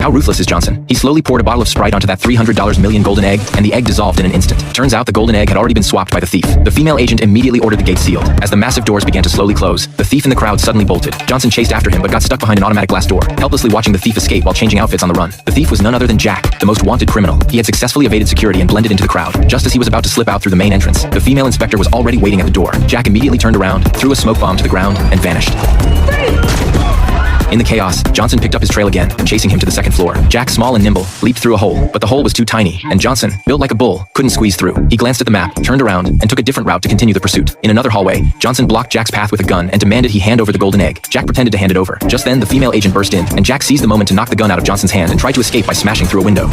How ruthless is Johnson? He slowly poured a bottle of Sprite onto that $300 million golden egg, and the egg dissolved in an instant. Turns out the golden egg had already been swapped by the thief. The female agent immediately ordered the gate sealed. As the massive doors began to slowly close, the thief in the crowd suddenly bolted. Johnson chased after him but got stuck behind an automatic glass door, helplessly watching the thief escape while changing outfits on the run. The thief was none other than Jack, the most wanted criminal. He had successfully evaded security and blended into the crowd. Just as he was about to slip out through the main entrance, the female inspector was already waiting at the door. Jack immediately turned around, threw a smoke bomb to the ground, and vanished. In the chaos, Johnson picked up his trail again, chasing him to the second floor. Jack, small and nimble, leaped through a hole, but the hole was too tiny, and Johnson, built like a bull, couldn't squeeze through. He glanced at the map, turned around, and took a different route to continue the pursuit. In another hallway, Johnson blocked Jack's path with a gun and demanded he hand over the golden egg. Jack pretended to hand it over. Just then, the female agent burst in, and Jack seized the moment to knock the gun out of Johnson's hand and tried to escape by smashing through a window.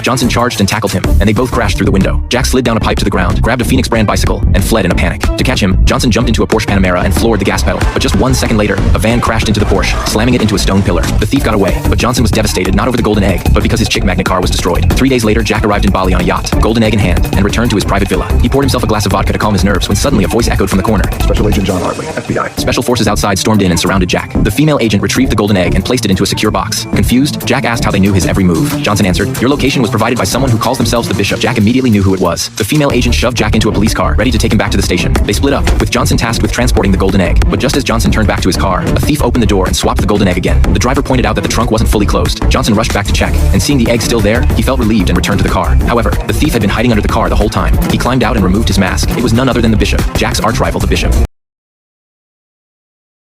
Johnson charged and tackled him, and they both crashed through the window. Jack slid down a pipe to the ground, grabbed a Phoenix brand bicycle, and fled in a panic. To catch him, Johnson jumped into a Porsche Panamera and floored the gas pedal. But just 1 second later, a van crashed into the Porsche, slamming it into a stone pillar. The thief got away, but Johnson was devastated not over the golden egg, but because his chick magnet car was destroyed. 3 days later, Jack arrived in Bali on a yacht, golden egg in hand, and returned to his private villa. He poured himself a glass of vodka to calm his nerves when suddenly a voice echoed from the corner. Special Agent John Hartley, FBI. Special forces outside stormed in and surrounded Jack. The female agent retrieved the golden egg and placed it into a secure box. Confused, Jack asked how they knew his every move. Johnson answered, "Your location was provided by someone who calls themselves the Bishop." Jack immediately knew who it was. The female agent shoved Jack into a police car, ready to take him back to the station. They split up, with Johnson tasked with transporting the golden egg. But just as Johnson turned back to his car, a thief opened the door and swapped the golden egg again. The driver pointed out that the trunk wasn't fully closed. Johnson rushed back to check, and seeing the egg still there, he felt relieved and returned to the car. However, the thief had been hiding under the car the whole time. He climbed out and removed his mask. It was none other than the Bishop, Jack's arch rival, the Bishop.